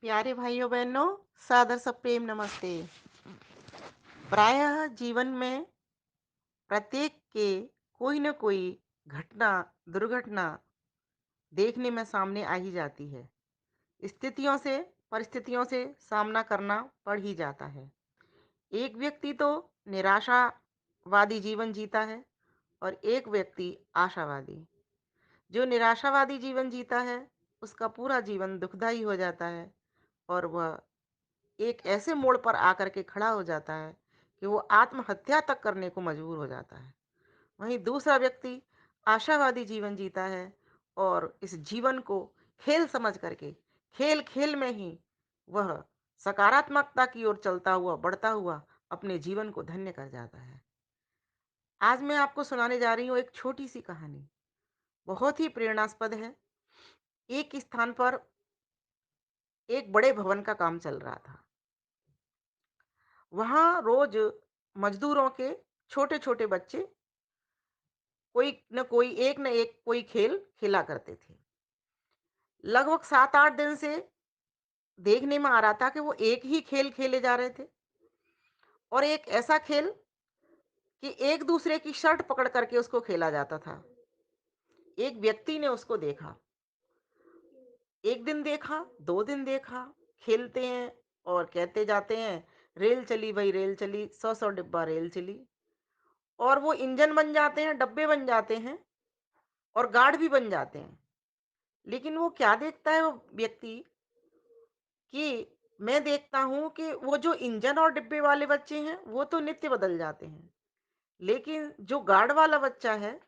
प्यारे भाइयों बहनों, सादर सब प्रेम नमस्ते। प्रायः जीवन में प्रत्येक के कोई न कोई घटना, दुर्घटना देखने में सामने आ ही जाती है। स्थितियों से, परिस्थितियों से सामना करना पड़ ही जाता है। एक व्यक्ति तो निराशावादी जीवन जीता है और एक व्यक्ति आशावादी। जो निराशावादी जीवन जीता है, उसका पूरा जीवन दुखदाई हो जाता है और वह एक ऐसे मोड़ पर आकर के खड़ा हो जाता है कि वो आत्महत्या तक करने को मजबूर हो जाता है। वहीं दूसरा व्यक्ति आशावादी जीवन जीता है और इस जीवन को खेल समझ करके, खेल खेल में ही वह सकारात्मकता की ओर चलता हुआ, बढ़ता हुआ अपने जीवन को धन्य कर जाता है। आज मैं आपको सुनाने जा रही हूँ एक छोटी सी कहानी। बहुत ही प्रेरणास्पद है। एक स्थान पर एक बड़े भवन का काम चल रहा था। वहाँ रोज मजदूरों के छोटे छोटे बच्चे कोई एक कोई खेल खेला करते थे। लगभग 7-8 दिन से देखने में आ रहा था कि वो एक ही खेल खेले जा रहे थे और एक ऐसा खेल कि एक दूसरे की शर्ट पकड़ करके उसको खेला जाता था। एक व्यक्ति ने उसको देखा। एक दिन देखा, 2 दिन देखा, खेलते हैं और कहते जाते हैं, रेल चली भई रेल चली, 100-100 डिब्बा रेल चली। और वो इंजन बन जाते हैं, डब्बे बन जाते हैं और गार्ड भी बन जाते हैं। लेकिन वो क्या देखता है वो व्यक्ति कि मैं देखता हूँ कि वो जो इंजन और डिब्बे वाले बच्चे हैं, वो तो नित्य बदल जाते हैं। लेकिन जो गार्ड वाला बच्चा है,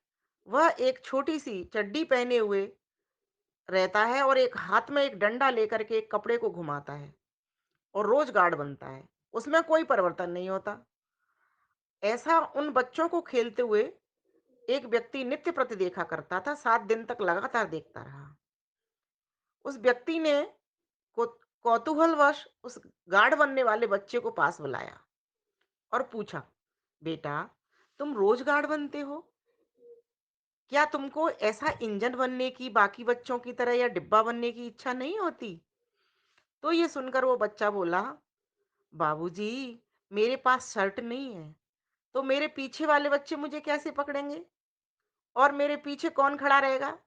वह एक छोटी-सी चड्डी पहने हुए रहता है और एक हाथ में एक डंडा लेकर के एक कपड़े को घुमाता है और रोज़ गार्ड बनता है। उसमें कोई परिवर्तन नहीं होता। ऐसा उन बच्चों को खेलते हुए एक व्यक्ति नित्य प्रति देखा करता था, 7 दिन तक लगातार देखता रहा। उस व्यक्ति ने को कौतूहलवश उस गार्ड बनने वाले बच्चे को पास बुलाया और पूछा, बेटा, तुम रोज गार्ड बनते हो? क्या तुमको ऐसा इंजन बनने की, बाकी बच्चों की तरह या डिब्बा बनने की इच्छा नहीं होती? तो ये सुनकर वो बच्चा बोला, बाबूजी, मेरे पास शर्ट नहीं है, तो मेरे पीछे वाले बच्चे मुझे कैसे पकड़ेंगे और मेरे पीछे कौन खड़ा रहेगा?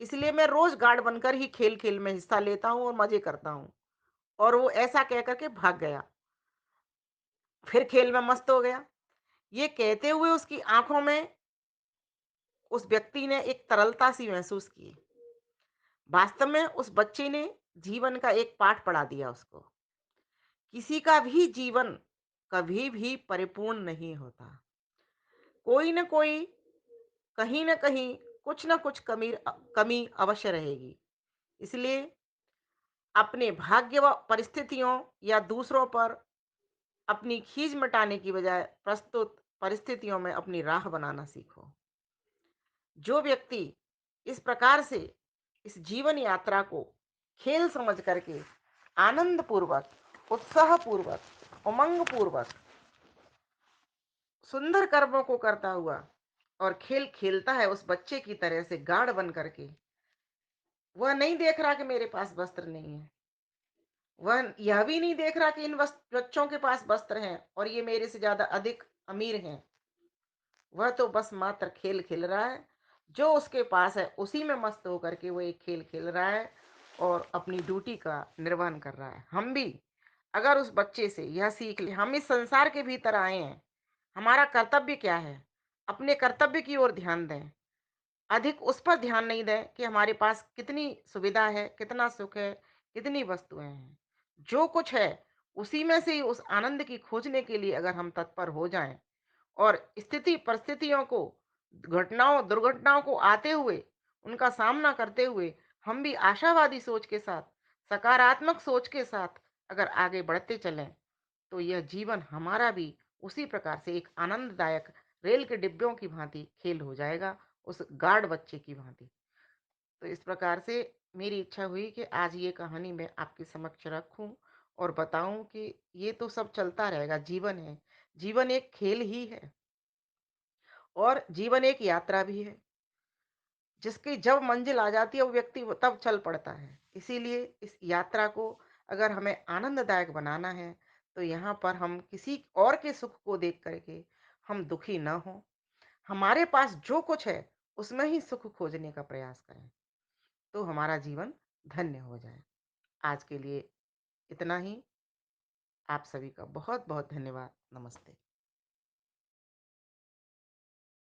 इसलिए मैं रोज गार्ड बनकर ही खेल खेल में हिस्सा लेता हूँ और मजे करता हूँ। और वो ऐसा कह करके भाग गया। फिर खेल में मस्त हो गया। ये कहते हुए उसकी आंखों में उस व्यक्ति ने एक तरलता सी महसूस की। वास्तव में उस बच्चे ने जीवन का एक पाठ पढ़ा दिया उसको। किसी का भी जीवन कभी भी परिपूर्ण नहीं होता। कोई न कोई, कहीं न कहीं, कुछ न कुछ कमी अवश्य रहेगी। इसलिए अपने भाग्य व परिस्थितियों या दूसरों पर अपनी खींच मिटाने की बजाय प्रस्तुत परिस्थितियों में अपनी राह बनाना सीखो। जो व्यक्ति इस प्रकार से इस जीवन यात्रा को खेल समझ करके आनंद पूर्वक, उत्साह पूर्वक, उमंग पूर्वक, सुंदर कर्मों को करता हुआ और खेल खेलता है उस बच्चे की तरह से गाढ़ बन करके, वह नहीं देख रहा कि मेरे पास वस्त्र नहीं है। वह यह भी नहीं देख रहा कि इन बच्चों के पास वस्त्र हैं और ये मेरे से ज्यादा अधिक अमीर हैं। वह तो बस मात्र खेल खेल रहा है। जो उसके पास है उसी में मस्त होकर के वो एक खेल खेल रहा है और अपनी ड्यूटी का निर्वहन कर रहा है। हम भी अगर उस बच्चे से यह सीख ले, हम इस संसार के भीतर आए हैं, हमारा कर्तव्य क्या है, अपने कर्तव्य की ओर ध्यान दें। अधिक उस पर ध्यान नहीं दें कि हमारे पास कितनी सुविधा है, कितना सुख है, कितनी वस्तुएं हैं। जो कुछ है उसी में से ही उस आनंद की खोजने के लिए अगर हम तत्पर हो जाएं और स्थिति परिस्थितियों को, घटनाओं दुर्घटनाओं को आते हुए, उनका सामना करते हुए हम भी आशावादी सोच के साथ, सकारात्मक सोच के साथ अगर आगे बढ़ते चलें, तो यह जीवन हमारा भी उसी प्रकार से एक आनंददायक रेल के डिब्बों की भांति खेल हो जाएगा, उस गार्ड बच्चे की भांति। तो इस प्रकार से मेरी इच्छा हुई कि आज ये कहानी मैं आपके समक्ष रखूं और बताऊं कि ये तो सब चलता रहेगा, जीवन है। जीवन एक खेल ही है और जीवन एक यात्रा भी है, जिसकी जब मंजिल आ जाती है वो व्यक्ति तब चल पड़ता है। इसीलिए इस यात्रा को अगर हमें आनंददायक बनाना है, तो यहाँ पर हम किसी और के सुख को देख कर के हम दुखी ना हों। हमारे पास जो कुछ है, उसमें ही सुख खोजने का प्रयास करें, तो हमारा जीवन धन्य हो जाए। आज के लिए इतना ही। आप सभी का बहुत-बहुत धन्यवाद। नमस्ते।